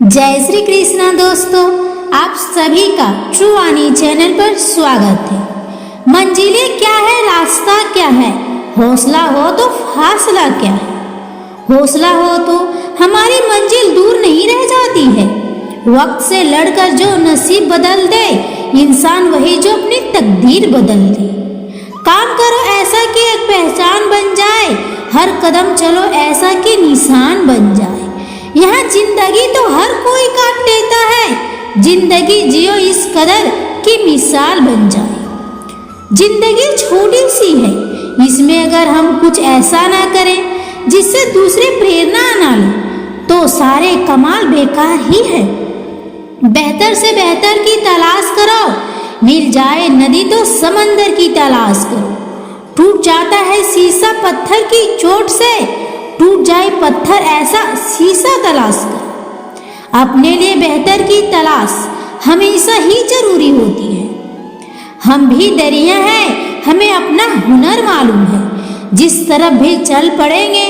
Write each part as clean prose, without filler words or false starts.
जय श्री कृष्णा दोस्तों, आप सभी का ट्रू वाणी चैनल पर स्वागत है। मंजिलें क्या है, रास्ता क्या है, हौसला हो तो फासला क्या है। हौसला हो तो हमारी मंजिल दूर नहीं रह जाती है। वक्त से लड़कर जो नसीब बदल दे इंसान, वही जो अपनी तकदीर बदल दे। काम करो ऐसा कि एक पहचान बन जाए, हर कदम चलो ऐसा कि निशान बन जाए। यहाँ जिंदगी तो हर कोई काट लेता है, जिंदगी जियो इस कदर कि मिसाल बन जाए। जिंदगी छोटी सी है, इसमें अगर हम कुछ ऐसा ना करें जिससे दूसरे प्रेरणा ना लें तो सारे कमाल बेकार ही है। बेहतर से बेहतर की तलाश करो, मिल जाए नदी तो समंदर की तलाश करो। टूट जाता है शीशा पत्थर की चोट से, टूट जाए पत्थर ऐसा शीशा तलाश कर। अपने लिए बेहतर की तलाश हमेशा ही जरूरी होती है। हम भी दरिया हैं, हमें अपना हुनर मालूम है। जिस तरफ भी चल पड़ेंगे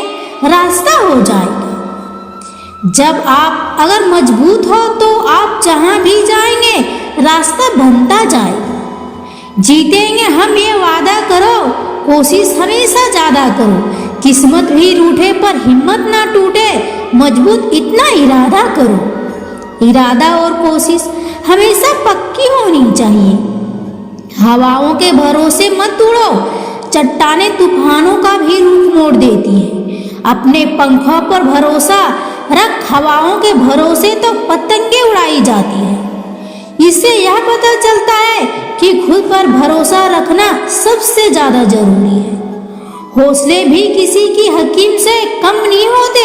रास्ता हो जाएगा। जब आप अगर मजबूत हो तो आप जहां भी जाएंगे रास्ता बनता जाएगा। जीतेंगे हम ये वादा करो, कोशिश हमेशा ज्यादा करो। किस्मत भी रूठे पर हिम्मत ना टूटे, मजबूत इतना इरादा करो। इरादा और कोशिश हमेशा पक्की होनी चाहिए। हवाओं के भरोसे मत उड़ो, चट्टानें तूफानों का भी रुख मोड़ देती है। अपने पंखों पर भरोसा रख, हवाओं के भरोसे तो पतंगे उड़ाई जाती है। इससे यह पता चलता है कि खुद पर भरोसा रखना सबसे ज्यादा जरूरी है। हौसले भी किसी की हकीम से कम नहीं होते,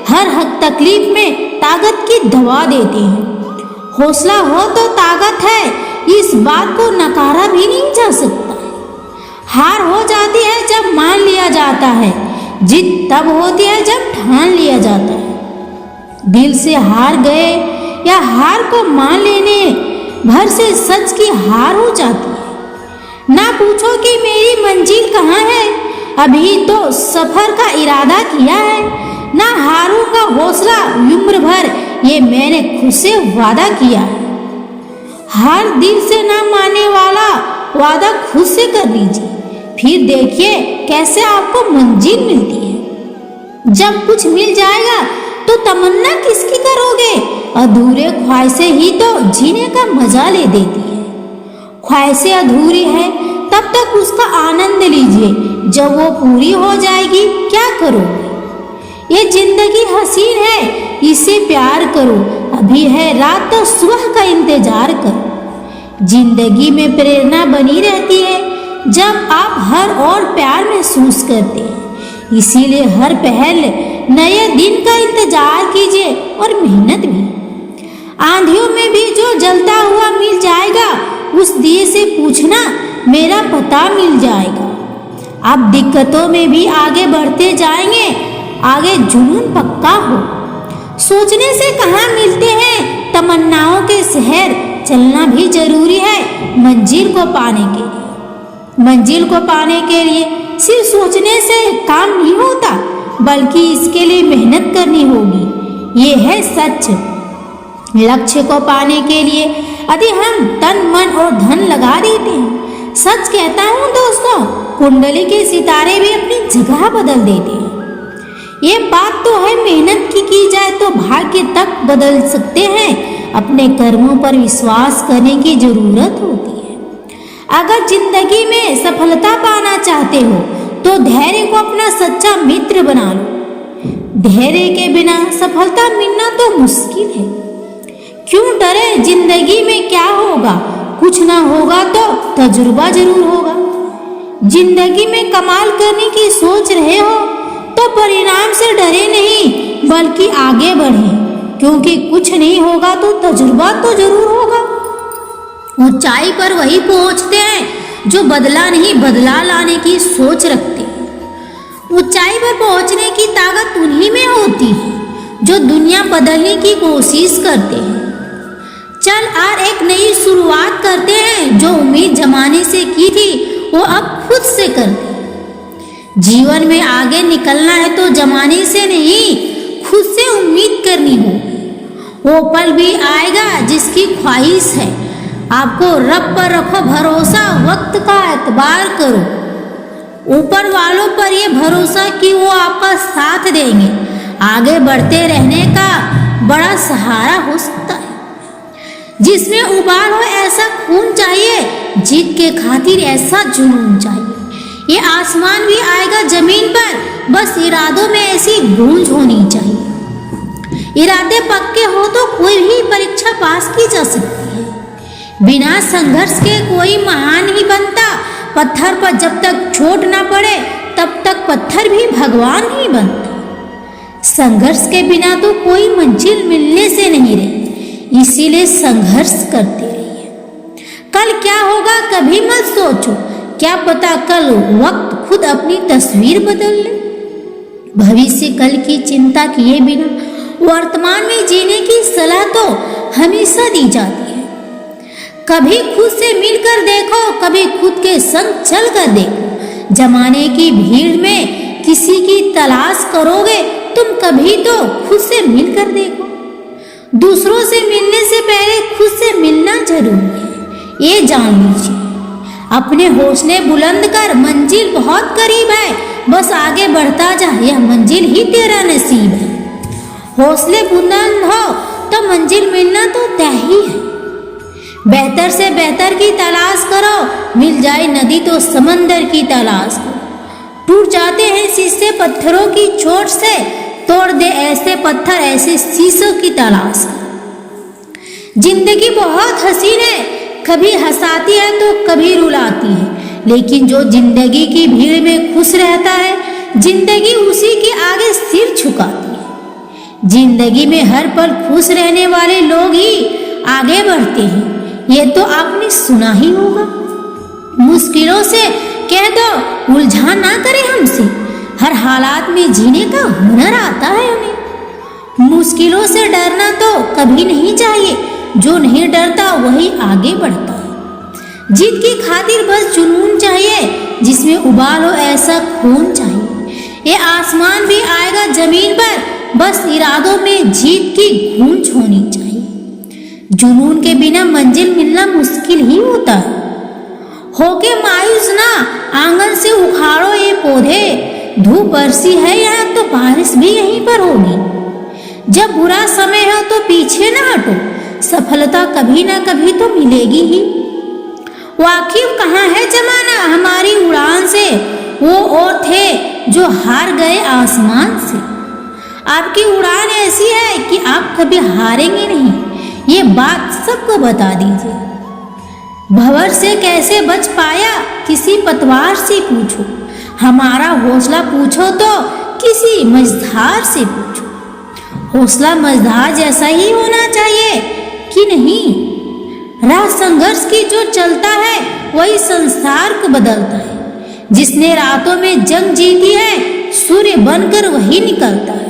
हर हक तकलीफ में ताकत की दवा देते हैं। हौसला हो तो ताकत है, इस बात को नकारा भी नहीं जा सकता। हार हो जाती है जब मान लिया जाता है, जीत तब होती है जब ठान लिया जाता है। दिल से हार गए या हार को मान लेने भर से सच की हार हो जाती है। ना पूछो कि मेरी मंजिल कहाँ है, अभी तो सफर का इरादा किया है। ना हारूंगा हौसला उम्र भर, ये मैंने खुद से वादा किया है। हार दिल से ना मानने वाला वादा खुद से कर लीजिए, फिर देखिए कैसे आपको मंजिल मिलती है। जब कुछ मिल जाएगा तो तमन्ना किसकी करोगे, अधूरे ख्वाहिशें ही तो जीने का मजा ले देती है। ख्वाहिशें अधूरी है तब तक उसका आनंद लीजिए, जब वो पूरी हो जाएगी क्या करोगे। ये जिंदगी हसीन है, इसे प्यार करो, अभी है रात तो सुबह का इंतजार करो। जिंदगी में प्रेरणा बनी रहती है जब आप हर और प्यार महसूस करते हैं। इसीलिए हर पहल नए दिन का इंतजार कीजिए और मेहनत भी। आंधियों में भी जो जलता हुआ मिल जाएगा, उस दिए से पूछना मेरा पता मिल जाएगा। आप दिक्कतों में भी आगे बढ़ते जाएंगे, आगे जुनून पक्का हो। सोचने से कहाँ मिलते हैं तमन्नाओं के शहर, चलना भी जरूरी है मंजिल को पाने के लिए। मंजिल को पाने के लिए सिर्फ सोचने से काम नहीं होता, बल्कि इसके लिए मेहनत करनी होगी। ये है सच। लक्ष्य को पाने के लिए यदि हम तन मन और धन लगा देते हैं, सच कहता हूँ दोस्तों, कुंडली के सितारे भी अपनी जगह बदल देते हैं। ये बात तो है, मेहनत की जाए तो भाग्य तक बदल सकते हैं। अपने कर्मों पर विश्वास करने की जरूरत होती है। अगर जिंदगी में सफलता पाना चाहते हो तो धैर्य को अपना सच्चा मित्र बना लो। धैर्य के बिना सफलता मिलना तो मुश्किल है। क्यों डरे, जिंदगी में क्या होगा, कुछ ना होगा तो तजुर्बा जरूर होगा। जिंदगी में कमाल करने की सोच रहे हो तो परिणाम से डरे नहीं, बल्कि आगे बढ़े, क्योंकि कुछ नहीं होगा तो तजुर्बा तो जरूर होगा। ऊंचाई पर वही पहुंचते हैं जो बदला नहीं, बदला लाने की सोच रखते हैं। ऊंचाई पर पहुंचने की ताकत उन्हीं में होती है जो दुनिया बदलने की कोशिश करते हैं। चल और एक नई शुरुआत करते हैं, जो उम्मीद जमाने से की थी वो अब खुद से करते हैं। जीवन में आगे निकलना है तो जमाने से नहीं, खुद से उम्मीद करनी होगी। वो पल भी आएगा जिसकी ख्वाहिश है। आपको रब पर रखो भरोसा, वक्त का एतबार करो। ऊपर वालों पर ये भरोसा कि वो आपका साथ देंगे। आगे बढ़ते रहने का बड़ा सहारा हो सकता है। जिसमें उबाल हो ऐसा खून चाहिए, जीत के खातिर ऐसा जुनून चाहिए। ये आसमान भी आएगा जमीन पर, बस इरादों में ऐसी गूंज होनी चाहिए। इरादे पक्के हो तो कोई भी परीक्षा पास की जा सकती है। बिना संघर्ष के कोई महान नहीं बनता। पत्थर पर जब तक चोट ना पड़े तब तक पत्थर भी भगवान नहीं बनता। संघर्ष के बिना तो कोई मंजिल मिलने से नहीं रहती, इसीलिए संघर्ष करते रहिए। कल क्या होगा कभी मत सोचो, क्या पता कल वक्त खुद अपनी तस्वीर बदल ले। भविष्य कल की चिंता किए बिना वर्तमान में जीने की सलाह तो हमेशा दी जाती है। कभी खुद से मिलकर देखो, कभी खुद के संग चल कर देखो। जमाने की भीड़ में किसी की तलाश करोगे तुम, कभी तो खुद से मिलकर देखो। दूसरों से मिलने से पहले खुद से मिलना जरूरी है, ये जान लीजिए। अपने हौसले बुलंद कर, मंजिल बहुत करीब है, बस आगे बढ़ता जा, यह मंजिल ही तेरा नसीब है। हौसले बुलंद हो तो मंजिल मिलना तो तय ही है। बेहतर से बेहतर की तलाश करो, मिल जाए नदी तो समंदर की तलाश करो। टूट जाते हैं शीशे पत्थरों की चोट से, तोड़ दे ऐसे पत्थर ऐसे शीशों की तलाश करो। जिंदगी बहुत हसीन है, कभी हंसाती है तो कभी रुलाती है, लेकिन जो जिंदगी की भीड़ में खुश रहता है, जिंदगी उसी के आगे सिर झुकाती है। जिंदगी में हर पल खुश रहने वाले लोग ही आगे बढ़ते हैं, ये तो आपने सुना ही होगा। मुश्किलों से कह दो उलझा ना करे हमसे, हर हालात में जीने का हुनर आता है हमें। मुश्किलों से डरना तो कभी नहीं चाहिए, जो नहीं डरता वही आगे बढ़ता है। जीत की खातिर बस जुनून चाहिए, जिसमें उबाल हो ऐसा खून चाहिए। ये आसमान भी आएगा जमीन पर, बस इरादों में जीत की गूंज होनी चाहिए। जुनून के बिना मंजिल मिलना मुश्किल ही होता है। होके मायूस ना, आंगन से उखाड़ो ये पौधे। धूप बरसी है यहाँ तो बारिश भी यहीं पर होगी। जब बुरा समय हो तो पीछे ना हटो, सफलता कभी ना कभी तो मिलेगी ही। वाकिफ कहाँ है जमाना हमारी उड़ान से, वो और थे जो हार गए आसमान से। आपकी उड़ान ऐसी है कि आप कभी हारेंगे नहीं, ये बात सबको बता दीजिए। भंवर से कैसे बच पाया किसी पतवार से पूछो, हमारा हौसला पूछो तो किसी मझधार से पूछो। हौसला मझधार जैसा ही होना चाहिए कि नहीं? राह संघर्ष की जो चलता है वही संसार को बदलता है। जिसने रातों में जंग जीती है, सूर्य बनकर वही निकलता है।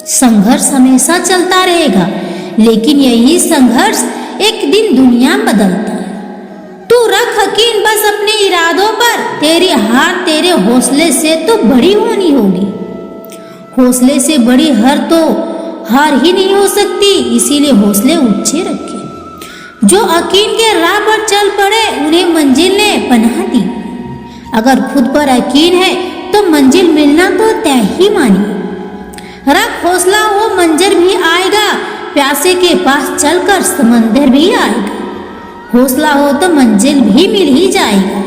संघर्ष हमेशा चलता रहेगा, लेकिन यही संघर्ष एक दिन दुनिया बदलता है। तू रख यकीन बस अपने इरादों पर, तेरी हार तेरे हौसले से तो बड़ी होनी होगी। हौसले से बड़ी हार ही नहीं हो सकती, इसीलिए हौसले ऊंचे रखे। जो यकीन के राह पर चल पड़े उन्हें मंजिल ने पनाह दी। अगर खुद पर यकीन है तो मंजिल मिलना तो तय ही मानिए। रख हौसला, वो मंजर भी आएगा, प्यासे के पास चलकर समंदर भी आएगा। हौसला हो तो मंजिल भी मिल ही जाएगा।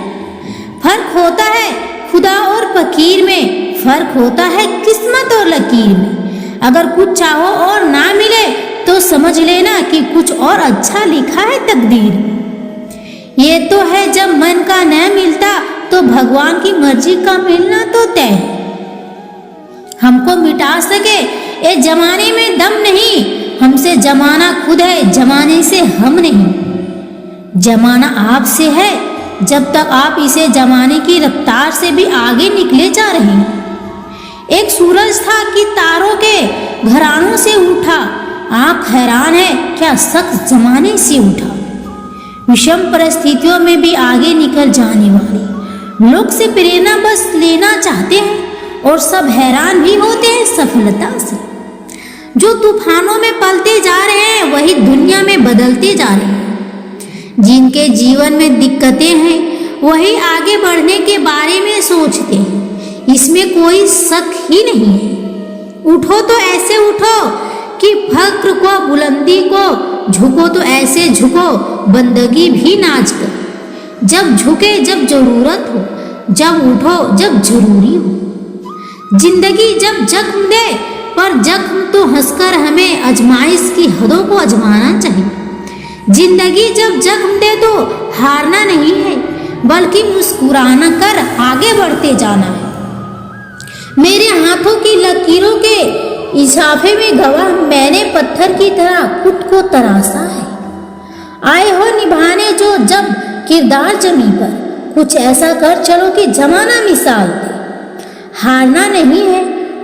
फर्क होता है खुदा और फकीर में, फर्क होता है किस्मत और लकीर में। अगर कुछ चाहो और ना मिले तो समझ लेना कि कुछ और अच्छा लिखा है तकदीर में। ये तो है जब मन का न मिलता तो भगवान की मर्जी का मिलना तो तय है। हमको मिटा सके ये जमाने में दम नहीं, हमसे जमाना खुद है, जमाने से हम नहीं। जमाना आपसे है, जब तक आप इसे जमाने की रफ्तार से भी आगे निकले जा रहे हैं। एक सूरज था कि तारों के घरानों से उठा, आप हैरान है क्या सख्त जमाने से उठा। विषम परिस्थितियों में भी आगे निकल जाने वाले लोग से प्रेरणा बस लेना चाहते हैं और सब हैरान भी होते हैं सफलता से। जो तूफानों में पलते जा रहे हैं वही दुनिया में बदलते जा रहे हैं। जिनके जीवन में दिक्कतें हैं वही आगे बढ़ने के बारे में सोचते हैं, इसमें कोई शक ही नहीं है। उठो तो ऐसे उठो कि फक्र को, बुलंदी को, झुको तो ऐसे झुको बंदगी भी नाच कर। जब झुके जब जरूरत हो, जब उठो जब जरूरी हो। जिंदगी जब जख्म दे, पर जख्म तो हंसकर हमें आजमाइश की हदों को आजमाना चाहिए। जिंदगी जब जख्म दे तो हारना नहीं है, बल्कि मुस्कुराना कर आगे बढ़ते जाना है। मेरे हाथों की लकीरों के इजाफे में गवाह मैंने पत्थर की तरह खुद को तराशा है। आए हो निभाने जो जब किरदार जमी पर, कुछ ऐसा कर चलो कि जमाना मिसाल दे। हारना नहीं है,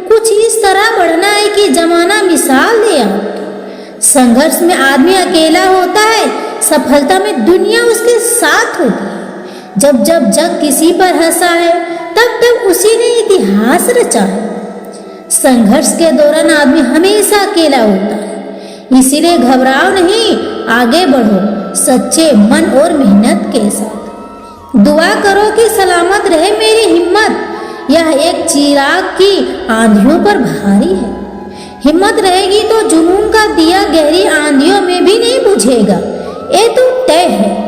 कुछ इस तरह बढ़ना है कि जमाना मिसाल दे आपकी। संघर्ष में आदमी अकेला होता है, सफलता में दुनिया उसके साथ होती है। जब जब जग किसी पर हंसा है, तब तब उसी ने इतिहास रचा है। संघर्ष के दौरान आदमी हमेशा अकेला होता है, इसीलिए घबराओ नहीं, आगे बढ़ो सच्चे मन और मेहनत के साथ। दुआ करो कि सलामत रहे मेरी हिम्मत, यह एक चिराग की आंधियों पर भारी है। हिम्मत रहेगी तो जुनून का दिया गहरी आंधियों में भी नहीं बुझेगा, ये तो तय है।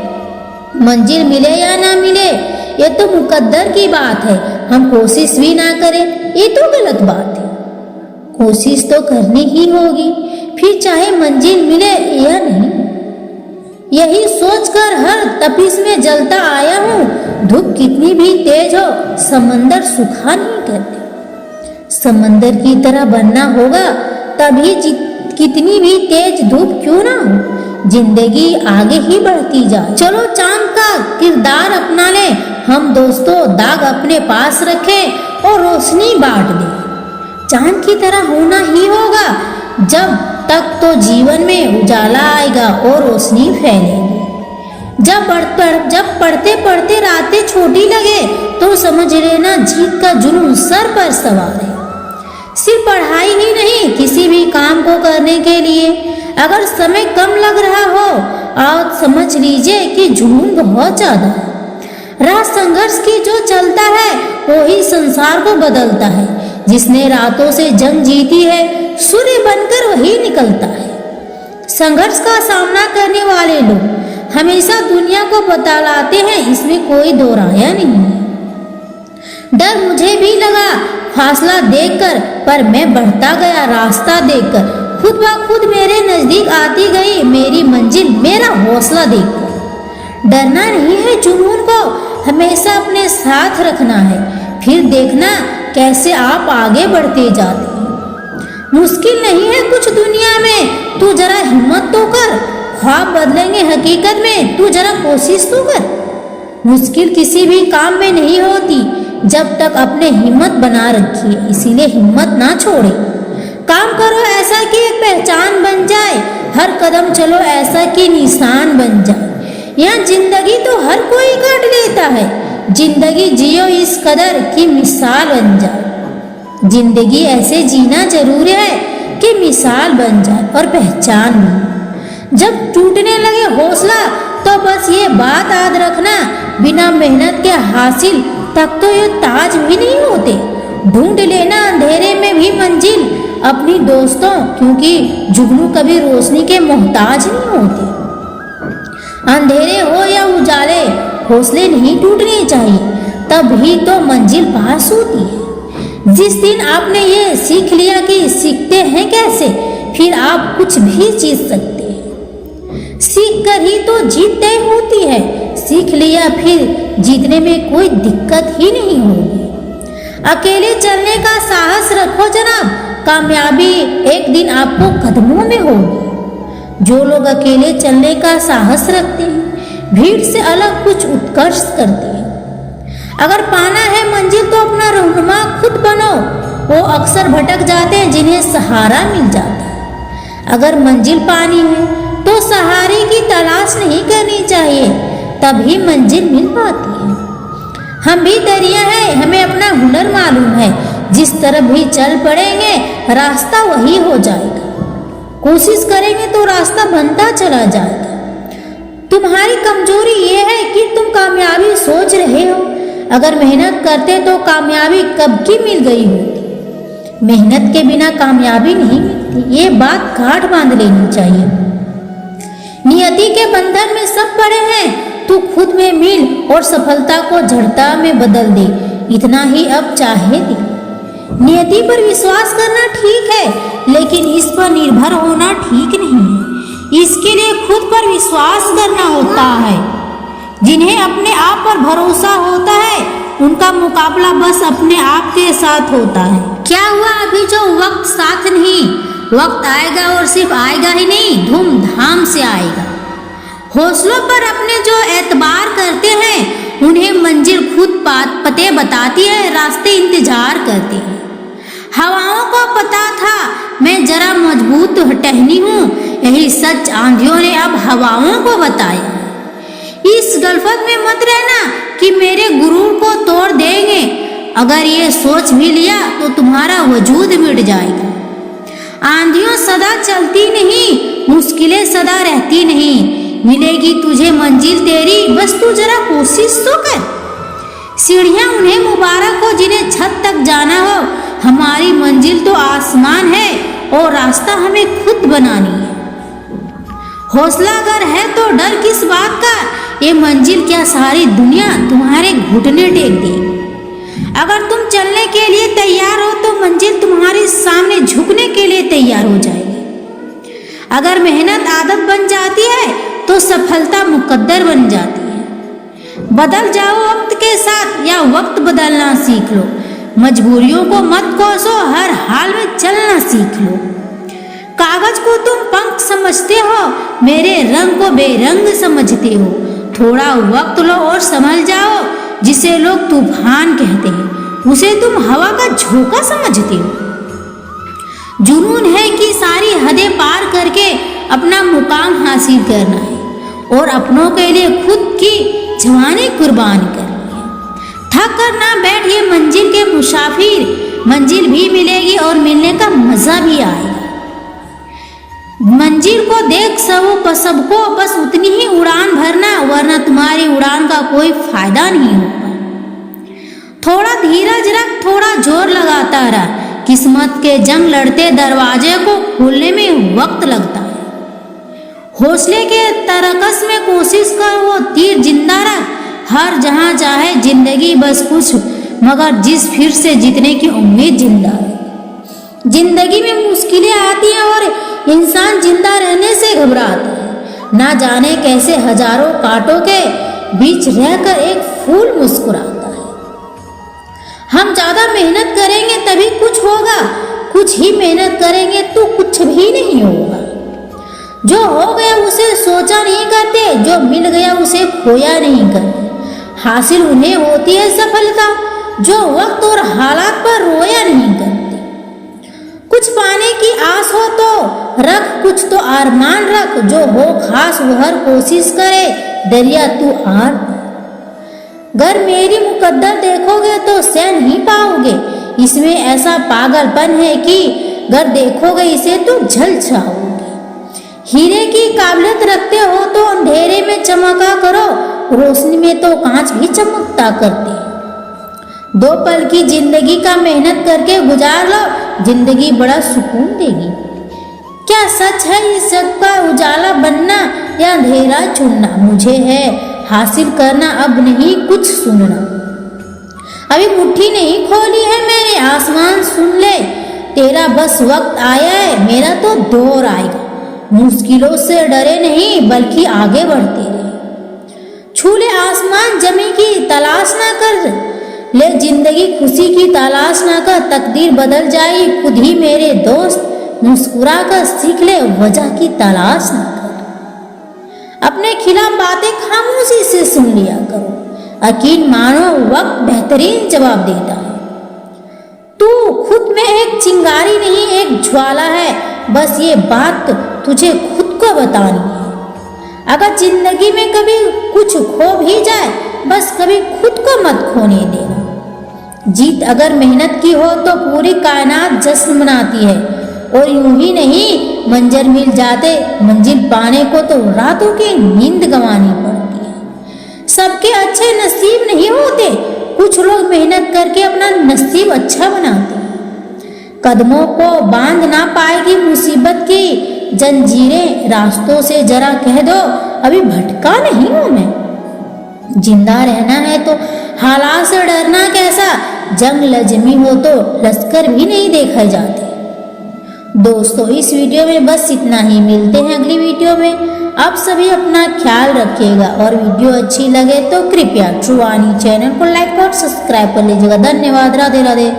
मंजिल मिले या ना मिले ये तो मुकद्दर की बात है, हम कोशिश भी ना करें ये तो गलत बात है। कोशिश तो करनी ही होगी, फिर चाहे मंजिल मिले या नहीं। यही सोचकर हर तपिश में जलता आया हूँ, धूप कितनी भी तेज हो समंदर सुखा नहीं करते। समंदर की तरह बनना होगा तभी कितनी भी तेज धूप क्यों ना हो, जिंदगी आगे ही बढ़ती जाए। चलो चांद का किरदार अपना ले हम दोस्तों, दाग अपने पास रखें और रोशनी बांट दें। चांद की तरह होना ही होगा, जब तक तो जीवन में उजाला आएगा और रोशनी फैलेगी। जब पढ़ते पढ़ते रातें छोटी लगे तो समझ लेना जीत का जुनून सर पर सवार है। सिर्फ पढ़ाई ही नहीं, किसी भी काम को करने के लिए अगर समय कम लग रहा हो और समझ लीजिए कि जुनून बहुत ज्यादा है। राह संघर्ष की जो चलता है वही संसार को बदलता है। जिसने रातों से जंग जीती है सूर्य बनकर वही निकलता है। संघर्ष का सामना करने वाले लोग हमेशा दुनिया को बतलाते हैं, इसमें कोई दो राय नहीं है। डर मुझे भी लगा फासला देखकर, पर मैं बढ़ता गया रास्ता देखकर। खुद ब खुद मेरे नजदीक आती गई मेरी मंजिल, मेरा हौसला देखकर। डरना नहीं है, जुनून को हमेशा अपने साथ रखना है, फिर देखना कैसे आप आगे बढ़ते जाते हैं। मुश्किल नहीं है कुछ दुनिया में, तू जरा हिम्मत तो कर। ख्वाब बदलेंगे हकीकत में, तू जरा कोशिश तो कर। मुश्किल किसी भी काम में नहीं होती जब तक अपने हिम्मत बना रखिए, इसीलिए हिम्मत ना छोड़े। काम करो ऐसा कि एक पहचान बन जाए, हर कदम चलो ऐसा कि निशान बन जाए। यहाँ जिंदगी तो हर कोई काट लेता है, जिंदगी जियो इस कदर की मिसाल बन जाए। जिंदगी ऐसे जीना जरूरी है कि मिसाल बन जाए और पहचान बने। जब टूटने लगे हौसला तो बस ये बात याद रखना, बिना मेहनत के हासिल तक तो ये ताज भी नहीं होते। ढूंढ लेना अंधेरे में भी मंजिल अपनी दोस्तों, क्योंकि जुगनू कभी रोशनी के मोहताज नहीं होते। अंधेरे हो या उजाले हौसले नहीं टूटने चाहिए, तभी तो मंजिल पास होती है। जिस दिन आपने ये सीख लिया कि सीखते हैं कैसे, फिर आप कुछ भी जीत सकते हैं। सीख कर ही तो जीत तय होती है, सीख लिया फिर जीतने में कोई दिक्कत ही नहीं होगी। अकेले चलने का साहस रखो जनाब, कामयाबी एक दिन आपको कदमों में होगी। जो लोग अकेले चलने का साहस रखते हैं भीड़ से अलग कुछ उत्कर्ष करते हैं। अगर पाना है मंजिल तो अपना रहनुमा खुद बनो। वो अक्सर भटक जाते हैं जिन्हें सहारा मिल जाता है। अगर मंजिल पानी है तो सहारे की तलाश नहीं करनी चाहिए, तभी मंजिल मिल पाती है। हम भी दरिया हैं, हमें अपना हुनर मालूम है, जिस तरफ भी चल पड़ेंगे रास्ता वही हो जाएगा। कोशिश करेंगे तो रास्ता बनता चला जाएगा। तुम्हारी कमजोरी ये है कि तुम कामयाबी सोच रहे हो। अगर मेहनत करते तो कामयाबी कब की मिल गई होती। मेहनत के बिना कामयाबी नहीं मिलती, ये बात गांठ बांध लेनी चाहिए। नियति के बंधन में सब पड़े हैं, तू खुद में मिल और सफलता को जड़ता में बदल दे। इतना ही अब चाहे दे। नियति पर विश्वास करना ठीक है, लेकिन इस पर निर्भर होना ठीक नहीं है। इसके लिए खुद पर विश्वास करना होता है। जिन्हें अपने आप पर भरोसा होता है उनका मुकाबला बस अपने आप के साथ होता है। क्या हुआ अभी जो वक्त साथ नहीं, वक्त आएगा और सिर्फ आएगा ही नहीं, धूमधाम से आएगा। हौसलों पर अपने जो एतबार करते हैं उन्हें मंजिल खुद पते बताती है, रास्ते इंतजार करते हैं। हवाओं को पता था मैं जरा मजबूत टहनी हूँ, यही सच आंधियों ने अब हवाओं को बताया। इस गलफत में मत रहना कि मेरे गुरूर को तोड़ देंगे। अगर ये सोच भी लिया तो तुम्हारा वजूद मिट जाएगा। आंधियों सदा चलती नहीं, मुश्किलें सदा रहती नहीं। मिलेगी तुझे मंजिल तेरी, बस तू जरा कोशिश तो कर। सीढ़ियां उन्हें मुबारक हो जिन्हें छत तक जाना हो। हमारी मंजिल तो आसमान है और रास्ता हमें खुद बनानी है। हौसला अगर है तो डर किस बात का, ये मंजिल क्या सारी दुनिया तुम्हारे घुटने टेक देगी। अगर तुम चलने के लिए तैयार हो तो मंजिल तुम्हारे सामने झुकने के लिए तैयार हो जाएगी। अगर मेहनत आदत बन जाती है तो सफलता मुकद्दर बन जाती है। बदल जाओ वक्त के साथ या वक्त बदलना सीख लो। मजबूरियों को मत कोसो, हर हाल में चलना सीख लो। कागज को तुम पंख समझते हो, मेरे रंग को बेरंग समझते हो। थोड़ा वक्त लो और समझ जाओ, जिसे लोग तूफान कहते हैं उसे तुम हवा का झोंका समझते हो। जुनून है कि सारी हदें पार करके अपना मुकाम हासिल करना है और अपनों के लिए खुद की जवानी कुर्बान करनी है। थक कर ना बैठ ये मंजिल के मुसाफिर, मंजिल भी मिलेगी और मिलने का मजा भी आएगा। मंजिल को देख सबको बस उतनी ही उड़ान भरना, वरना तुम्हारी उड़ान का कोई फायदा नहीं होगा। थोड़ा धीरज रख, थोड़ा जोर लगाता रहा। किस्मत के जंग लड़ते दरवाजे को खोलने में वक्त लगता है। हौसले के तरकस में कोशिश कर वो तीर जिंदा रख। हर जहां चाहे जिंदगी बस कुछ, मगर जिस फिर से जीतने की उम्मीद जिंदा है। जिंदगी में मुश्किलें आती हैं और इंसान जिंदा रहने से घबराता है। ना जाने कैसे हजारों कांटों के बीच रहकर एक फूल मुस्कुराता है। हम ज्यादा मेहनत करेंगे तभी कुछ होगा, कुछ ही मेहनत करेंगे तो कुछ भी नहीं होगा। जो हो गया उसे सोचा नहीं करते, जो मिल गया उसे खोया नहीं करते। हासिल उन्हें होती है सफलता जो वक्त और हालात पर रोया नहीं करते। कुछ पाने की आस हो तो रख, कुछ तो अरमान रख। जो हो खास वो हर कोशिश करे, दरिया तू आर। अगर मेरी मुकद्दर देखोगे तो सह नहीं पाओगे। इसमें ऐसा पागलपन है कि अगर देखोगे इसे तो जल जाओगे। हीरे की काबिलियत रखते हो तो अंधेरे में चमका करो, रोशनी में तो कांच भी चमकता करते। दो पल की जिंदगी का मेहनत करके गुजार लो, जिंदगी बड़ा सुकून देगी। क्या सच है इस जग का उजाला बनना या अंधेरा चुनना? मुझे है हासिल करना, अब नहीं कुछ सुनना। अभी मुट्ठी नहीं खोली है मैंने, आसमान सुन ले। तेरा बस वक्त आया है, मेरा तो दौर आएगा। मुश्किलों से डरे नहीं बल्कि आगे बढ़ते रहे। छूले आसमान जमी की तलाश ना कर, ले जिंदगी खुशी की तलाश ना कर। तकदीर बदल जाए खुद ही मेरे दोस्त, मुस्कुरा कर सीख ले वजह की तलाश ना कर। अपने खिलाफ बातें खामोशी से सुन लिया करो, यकीन मानो वक्त बेहतरीन जवाब देता है। तू खुद में एक चिंगारी नहीं एक ज्वाला है, बस ये बात तुझे खुद को बतानी है। अगर जिंदगी में कभी कुछ खो भी जाए, बस कभी खुद को मत खोने देना। जीत अगर मेहनत की हो तो पूरी कायनात जश्न मनाती है, और यूं ही नहीं, मंजिल मिल जाते मंजिल पाने को तो रातों की नींद गंवानी पड़ती है। सबके अच्छे नसीब नहीं होते, कुछ लोग मेहनत करके अपना नसीब अच्छा बनाते हैं। कदमों को बांध ना पाएगी मुसीबत की जंजीरें, रास्तों से जरा कह दो अभी भटका नहीं हूं मैं। जिंदा रहना है तो हालात से डरना कैसा, जंग लजमी हो तो लश्कर भी नहीं देखे जाते। दोस्तों इस वीडियो में बस इतना ही, मिलते हैं अगली वीडियो में। आप सभी अपना ख्याल रखिएगा और वीडियो अच्छी लगे तो कृपया ट्रू वाणी चैनल को लाइक और सब्सक्राइब कर लीजिएगा। धन्यवाद। राधे राधे।